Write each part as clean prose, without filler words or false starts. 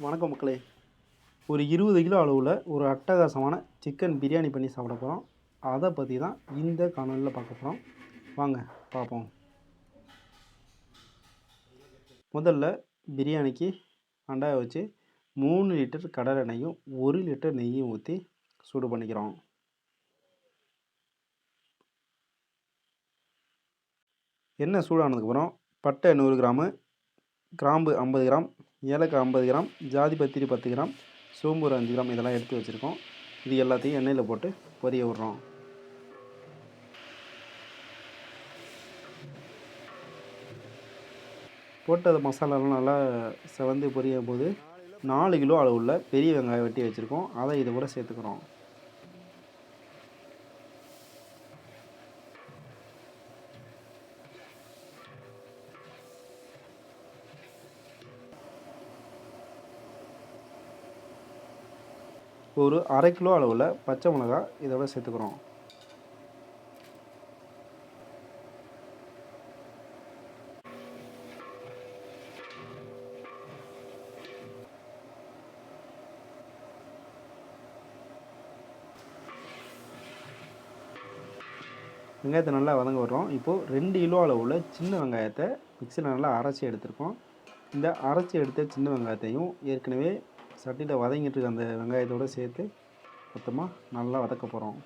வணக்கம் மக்களே. ஒரு 20 கிலோ அளவில் ஒரு அட்டகாசமான சிக்கன் பிரியாணி பண்ணி சாப்பிட போகிறோம். அதை பற்றி தான் இந்த காணொலியில் பார்க்க போகிறோம். வாங்க பார்ப்போம். முதல்ல பிரியாணிக்கு அண்டாவை வச்சு 3 லிட்டர் கடலை எண்ணெயும் 1 லிட்டர் நெய்யும் ஊற்றி சூடு பண்ணிக்கிறோம். எண்ணெய் சூடானதுக்கப்புறம் பட்டை 100 கிராமு, கிராம்பு 50 கிராம், ஏலக்காய் 50 கிராம், ஜாதி பத்திரி 10 கிராம், சோம்பு ஒரு 5 கிராம் இதெல்லாம் எடுத்து வச்சுருக்கோம். இது எல்லாத்தையும் எண்ணெயில் போட்டு பொரிய விடுறோம். போட்ட மசாலாலாம் நல்லா செவந்து பொரியும் போது 4 கிலோ அளவுள்ள பெரிய வெங்காயம் வெட்டி வச்சுருக்கோம். அதை இது கூட சேர்த்துக்கிறோம். ஒரு அரை கிலோ அளவில் பச்சை மிளகாய் இதோட சேர்த்துக்கிறோம். வெங்காயத்தை நல்லா வதங்க விடுறோம். இப்போது 2 கிலோ அளவுள்ள சின்ன வெங்காயத்தை மிக்சியில் நல்லா அரைச்சி எடுத்துருக்கோம். இந்த அரைச்சி எடுத்த சின்ன வெங்காயத்தையும் ஏற்கனவே சட்டியில் வதங்கிட்டு இருக்க அந்த வெங்காயத்தோடு சேர்த்து மொத்தமாக நல்லா வதக்க போகிறோம்.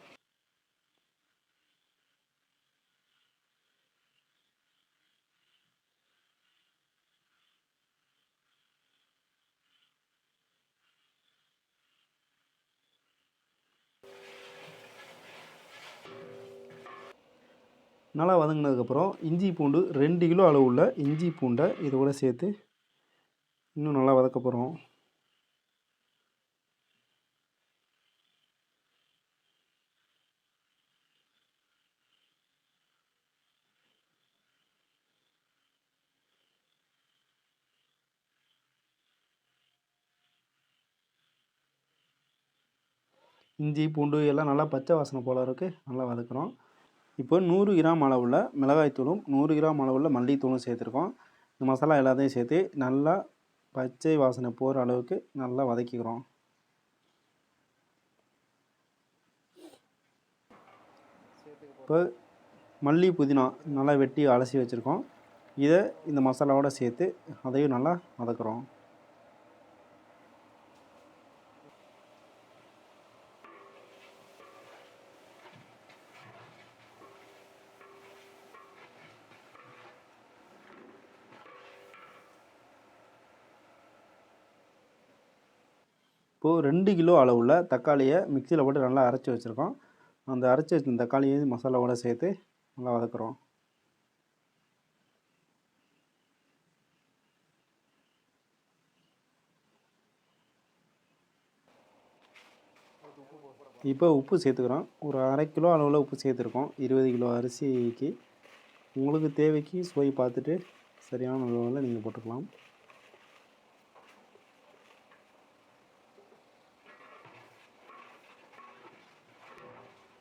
நல்லா வதங்கினதுக்கப்புறம் இஞ்சி பூண்டு 2 கிலோ அளவுள்ள இஞ்சி பூண்டை இதோட சேர்த்து இன்னும் நல்லா வதக்க போகிறோம். இஞ்சி பூண்டு எல்லாம் நல்லா பச்சை வாசனை போல இருக்குது. நல்லா வதக்குறோம். இப்போ 100 கிராம் அளவுள்ள மிளகாய்த்தூளும் 100 கிராம் அளவுள்ள மல்லித்தூளும் சேர்த்துருக்கோம். இந்த மசாலா எல்லாத்தையும் சேர்த்து நல்லா பச்சை வாசனை போகிற அளவுக்கு நல்லா வதக்கிக்கிறோம். இப்போ மல்லி புதினா நல்லா வெட்டி அலசி வச்சுருக்கோம். இதை இந்த மசாலாவோடு சேர்த்து அதையும் நல்லா வதக்குறோம். இப்போது 2 கிலோ அளவுள்ள தக்காளியை மிக்சியில் போட்டு நல்லா அரைச்சி வச்சுருக்கோம். அந்த அரைச்சி வச்ச தக்காளியை மசாலாவோடு சேர்த்து நல்லா வதக்குறோம். இப்போ உப்பு சேர்த்துக்கிறோம். ஒரு அரை கிலோ அளவில் உப்பு சேர்த்துருக்கோம். 20 கிலோ அரிசிக்கு உங்களுக்கு தேவைக்கு சுவை பார்த்துட்டு சரியான அளவில் நீங்கள் போட்டுக்கலாம்.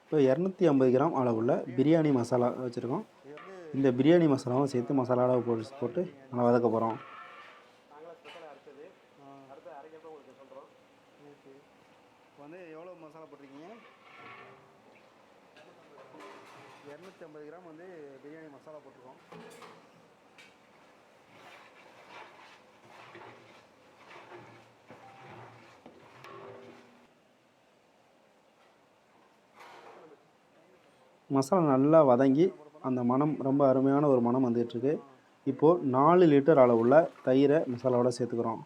இப்போ 250 கிராம் அளவுள்ள பிரியாணி மசாலா வச்சுருக்கோம். இந்த பிரியாணி மசாலாவும் சேர்த்து மசாலாவை போட்டு நல்லா வதக்க போகிறோம். வந்து எவ்வளோ மசாலா போட்டிருக்கீங்க? 250 கிராம் வந்து பிரியாணி மசாலா போட்டிருக்கோம். மசாலா நல்லா வதங்கி அந்த மனம் ரொம்ப அருமையான ஒரு மனம் வந்துட்டுருக்கு. இப்போது 4 லிட்டர் அளவுள்ள தயிரை மசாலாவோட சேர்த்துக்கிறோம்.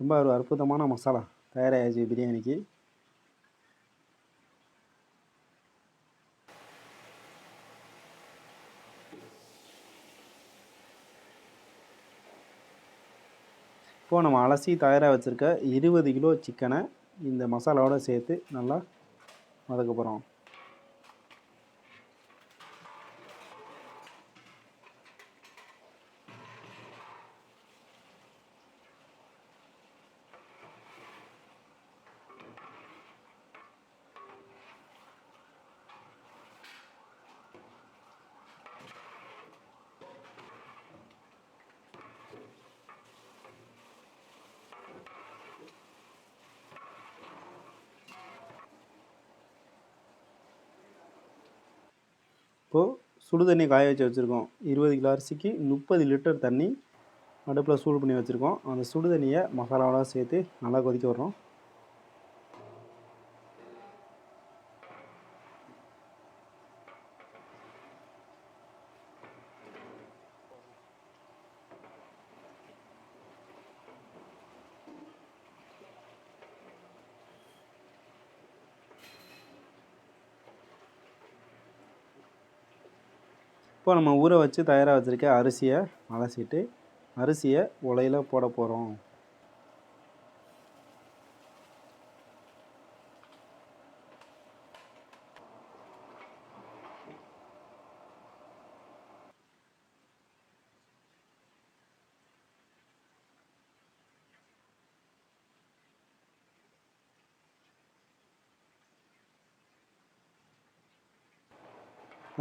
ரொம்ப ஒரு அற்புதமான மசாலா தயாராகிடுச்சு பிரியாணிக்கு. இப்போது நம்ம அலசி தயாராக வச்சுருக்க 20 கிலோ சிக்கனை இந்த மசாலாவோடு சேர்த்து நல்லா வதக்க போகிறோம். இப்போது சுடு தண்ணி காய வச்சு வச்சுருக்கோம். 20 கிலோ அரிசிக்கு 30 லிட்டர் தண்ணி அடுப்பில் சூடு பண்ணி வச்சுருக்கோம். அந்த சுடு தண்ணியை மசாலாவோட சேர்த்து நல்லா கொதிக்க விட்றோம். இப்போ நம்ம ஊற வச்சு தயாராக வச்சுருக்க அரிசியை அலசிட்டு அரிசியை உலையில் போட போகிறோம்.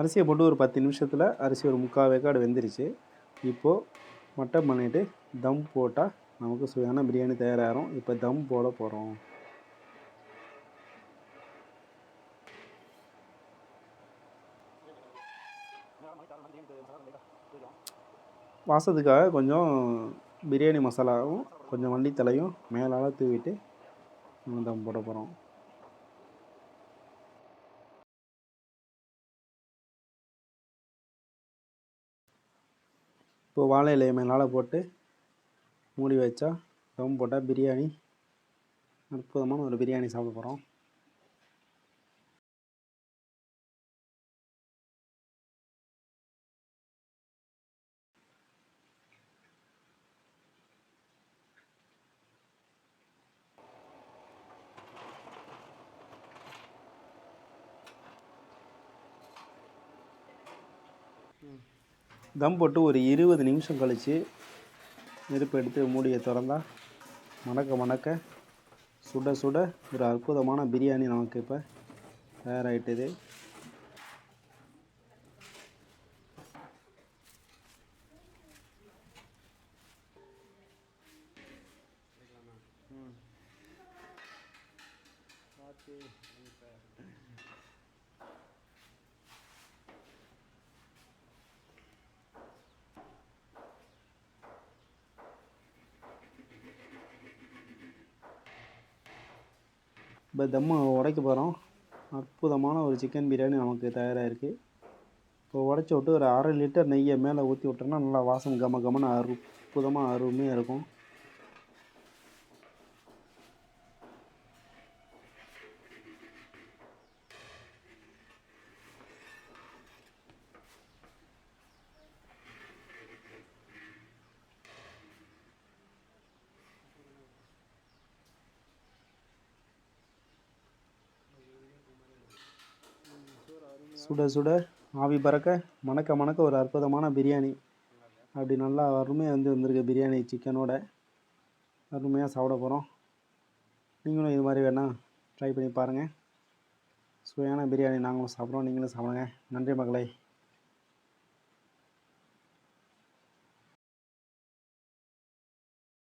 அரிசியை போட்டு ஒரு 10 நிமிஷத்தில் அரிசி ஒரு 3/4 வேக்காடு வெந்துருச்சு. இப்போது மட்டன் பண்ணிவிட்டு தம் போட்டால் நமக்கு சுவையான பிரியாணி தயாராகிடும். இப்போ தம் போட போகிறோம். வாசத்துக்காக கொஞ்சம் பிரியாணி மசாலாவும் கொஞ்சம் மல்லித்தலையும் மேலால் தூவிட்டு நம்ம தம் போட போகிறோம். இப்போ வாழை இலையை மேலால் போட்டு மூடி வச்சா தம் போட்டால் பிரியாணி அற்புதமான ஒரு பிரியாணி சாப்பிட போகிறோம். தம் போட்டு ஒரு 20 நிமிஷம் கழித்து நெருப்பு எடுத்து மூடியை திறந்தா மணக்க மணக்க சுட சுட ஒரு அற்புதமான பிரியாணி நமக்கு இப்போ தயாராகிட்டுது. இப்போ தம்மை உடைக்க போகிறோம். அற்புதமான ஒரு சிக்கன் பிரியாணி நமக்கு தயாராக இருக்குது. இப்போ உடச்சி விட்டு ஒரு 1/2 லிட்டர் நெய்யை மேலே ஊற்றி விட்டோம்னா நல்லா வாசம் கம கமன்னு அற்புதமாக அருமையாக இருக்கும். சுட சுட ஆவி பறக்க மணக்க மணக்க ஒரு அற்புதமான பிரியாணி அப்படி நல்லா அருமையாக வந்திருக்கு. பிரியாணி சிக்கனோட அருமையாக சாப்பிட போகிறோம். நீங்களும் இது மாதிரி வேணால் ட்ரை பண்ணி பாருங்கள். சுவையான பிரியாணி நாங்களும் சாப்பிட்றோம், நீங்களும் சாப்பிடுங்க. நன்றி மகளே.